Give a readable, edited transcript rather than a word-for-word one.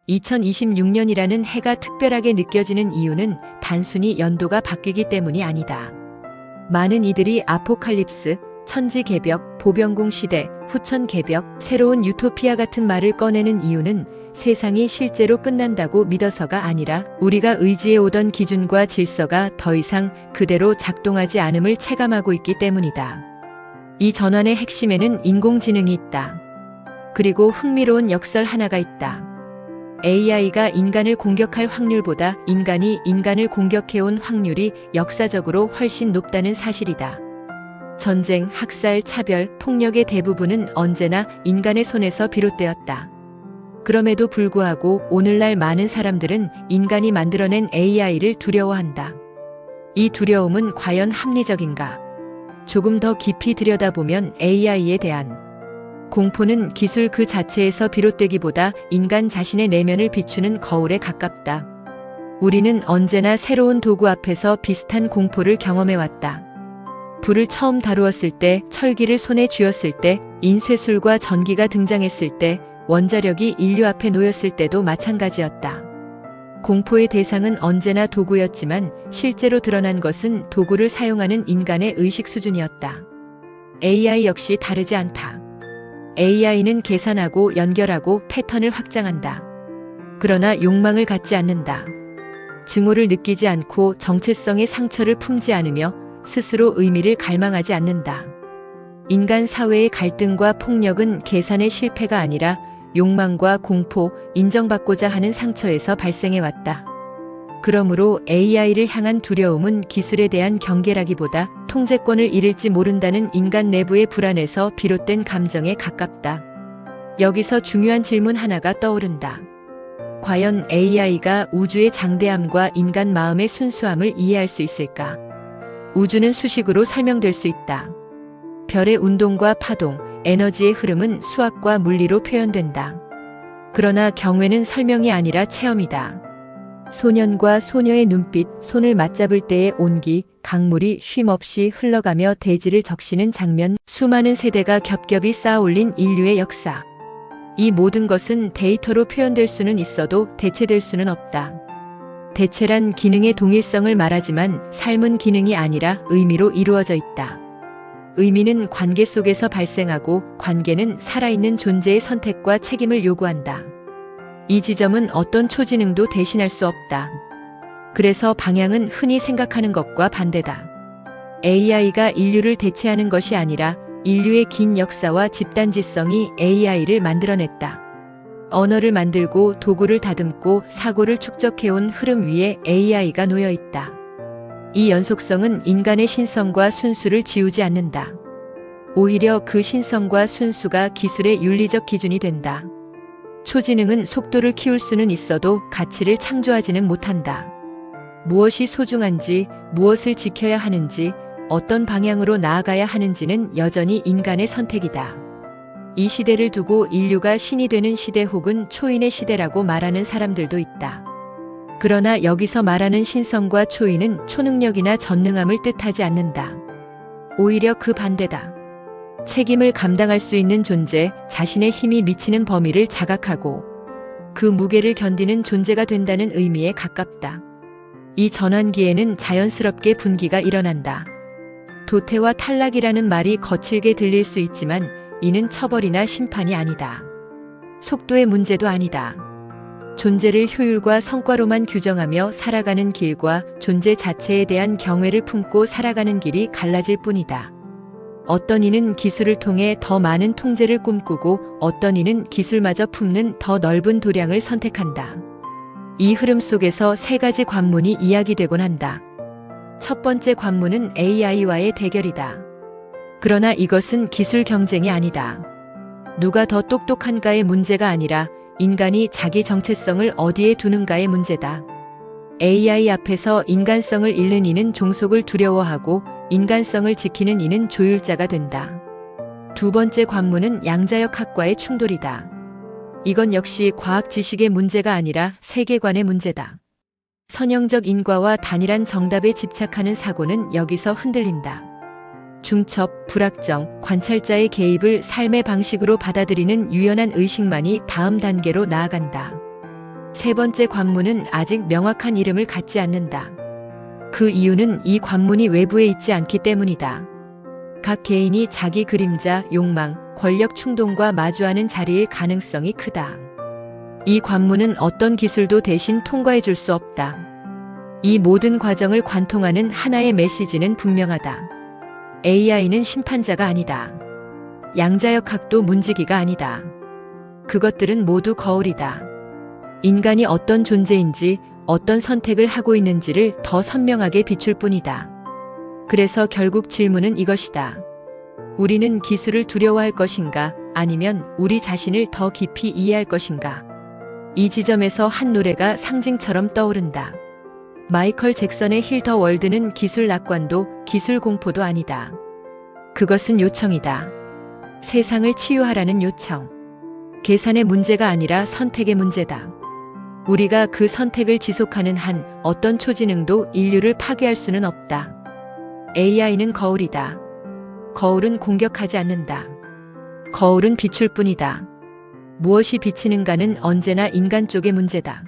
2026년이라는 해가 특별하게 느껴지는 이유는 단순히 연도가 바뀌기 때문이 아니다. 많은 이들이 아포칼립스, 천지개벽, 보병공 시대, 후천개벽, 새로운 유토피아 같은 말을 꺼내는 이유는 세상이 실제로 끝난다고 믿어서가 아니라 우리가 의지해 오던 기준과 질서가 더 이상 그대로 작동하지 않음을 체감하고 있기 때문이다. 이 전환의 핵심에는 인공지능이 있다. 그리고 흥미로운 역설 하나가 있다. AI가 인간을 공격할 확률보다 인간이 인간을 공격해온 확률이 역사적으로 훨씬 높다는 사실이다. 전쟁, 학살, 차별, 폭력의 대부분은 언제나 인간의 손에서 비롯되었다. 그럼에도 불구하고 오늘날 많은 사람들은 인간이 만들어낸 AI를 두려워한다. 이 두려움은 과연 합리적인가? 조금 더 깊이 들여다보면 AI에 대한 공포는 기술 그 자체에서 비롯되기보다 인간 자신의 내면을 비추는 거울에 가깝다. 우리는 언제나 새로운 도구 앞에서 비슷한 공포를 경험해왔다. 불을 처음 다루었을 때, 철기를 손에 쥐었을 때, 인쇄술과 전기가 등장했을 때, 원자력이 인류 앞에 놓였을 때도 마찬가지였다. 공포의 대상은 언제나 도구였지만 실제로 드러난 것은 도구를 사용하는 인간의 의식 수준이었다. AI 역시 다르지 않다. AI는 계산하고 연결하고 패턴을 확장한다. 그러나 욕망을 갖지 않는다. 증오를 느끼지 않고 정체성의 상처를 품지 않으며 스스로 의미를 갈망하지 않는다. 인간 사회의 갈등과 폭력은 계산의 실패가 아니라 욕망과 공포, 인정받고자 하는 상처에서 발생해왔다. 그러므로 AI를 향한 두려움은 기술에 대한 경계라기보다 통제권을 잃을지 모른다는 인간 내부의 불안에서 비롯된 감정에 가깝다. 여기서 중요한 질문 하나가 떠오른다. 과연 AI가 우주의 장대함과 인간 마음의 순수함을 이해할 수 있을까? 우주는 수식으로 설명될 수 있다. 별의 운동과 파동, 에너지의 흐름은 수학과 물리로 표현된다. 그러나 경외는 설명이 아니라 체험이다. 소년과 소녀의 눈빛, 손을 맞잡을 때의 온기, 강물이 쉼없이 흘러가며 대지를 적시는 장면, 수많은 세대가 겹겹이 쌓아 올린 인류의 역사. 이 모든 것은 데이터로 표현될 수는 있어도 대체될 수는 없다. 대체란 기능의 동일성을 말하지만 삶은 기능이 아니라 의미로 이루어져 있다. 의미는 관계 속에서 발생하고 관계는 살아있는 존재의 선택과 책임을 요구한다. 이 지점은 어떤 초지능도 대신할 수 없다. 그래서 방향은 흔히 생각하는 것과 반대다. AI가 인류를 대체하는 것이 아니라 인류의 긴 역사와 집단지성이 AI를 만들어냈다. 언어를 만들고 도구를 다듬고 사고를 축적해온 흐름 위에 AI가 놓여 있다. 이 연속성은 인간의 신성과 순수를 지우지 않는다. 오히려 그 신성과 순수가 기술의 윤리적 기준이 된다. 초지능은 속도를 키울 수는 있어도 가치를 창조하지는 못한다. 무엇이 소중한지, 무엇을 지켜야 하는지, 어떤 방향으로 나아가야 하는지는 여전히 인간의 선택이다. 이 시대를 두고 인류가 신이 되는 시대 혹은 초인의 시대라고 말하는 사람들도 있다. 그러나 여기서 말하는 신성과 초인은 초능력이나 전능함을 뜻하지 않는다. 오히려 그 반대다. 책임을 감당할 수 있는 존재, 자신의 힘이 미치는 범위를 자각하고 그 무게를 견디는 존재가 된다는 의미에 가깝다. 이 전환기에는 자연스럽게 분기가 일어난다. 도태와 탈락이라는 말이 거칠게 들릴 수 있지만 이는 처벌이나 심판이 아니다. 속도의 문제도 아니다. 존재를 효율과 성과로만 규정하며 살아가는 길과 존재 자체에 대한 경외를 품고 살아가는 길이 갈라질 뿐이다. 어떤 이는 기술을 통해 더 많은 통제를 꿈꾸고 어떤 이는 기술마저 품는 더 넓은 도량을 선택한다. 이 흐름 속에서 세 가지 관문이 이야기되곤 한다. 첫 번째 관문은 AI와의 대결이다. 그러나 이것은 기술 경쟁이 아니다. 누가 더 똑똑한가의 문제가 아니라 인간이 자기 정체성을 어디에 두는가의 문제다. AI 앞에서 인간성을 잃는 이는 종속을 두려워하고 인간성을 지키는 이는 조율자가 된다. 두 번째 관문은 양자역학과의 충돌이다. 이건 역시 과학 지식의 문제가 아니라 세계관의 문제다. 선형적 인과와 단일한 정답에 집착하는 사고는 여기서 흔들린다. 중첩, 불확정, 관찰자의 개입을 삶의 방식으로 받아들이는 유연한 의식만이 다음 단계로 나아간다. 세 번째 관문은 아직 명확한 이름을 갖지 않는다. 그 이유는 이 관문이 외부에 있지 않기 때문이다. 각 개인이 자기 그림자, 욕망, 권력 충동과 마주하는 자리일 가능성이 크다. 이 관문은 어떤 기술도 대신 통과해 줄 수 없다. 이 모든 과정을 관통하는 하나의 메시지는 분명하다. AI는 심판자가 아니다. 양자역학도 문지기가 아니다. 그것들은 모두 거울이다. 인간이 어떤 존재인지, 어떤 선택을 하고 있는지를 더 선명하게 비출 뿐이다. 그래서 결국 질문은 이것이다. 우리는 기술을 두려워할 것인가, 아니면 우리 자신을 더 깊이 이해할 것인가? 이 지점에서 한 노래가 상징처럼 떠오른다. 마이클 잭슨의 힐 더 월드는 기술 낙관도 기술 공포도 아니다. 그것은 요청이다. 세상을 치유하라는 요청. 계산의 문제가 아니라 선택의 문제다. 우리가 그 선택을 지속하는 한 어떤 초지능도 인류를 파괴할 수는 없다. AI는 거울이다. 거울은 공격하지 않는다. 거울은 비출 뿐이다. 무엇이 비치는가는 언제나 인간 쪽의 문제다.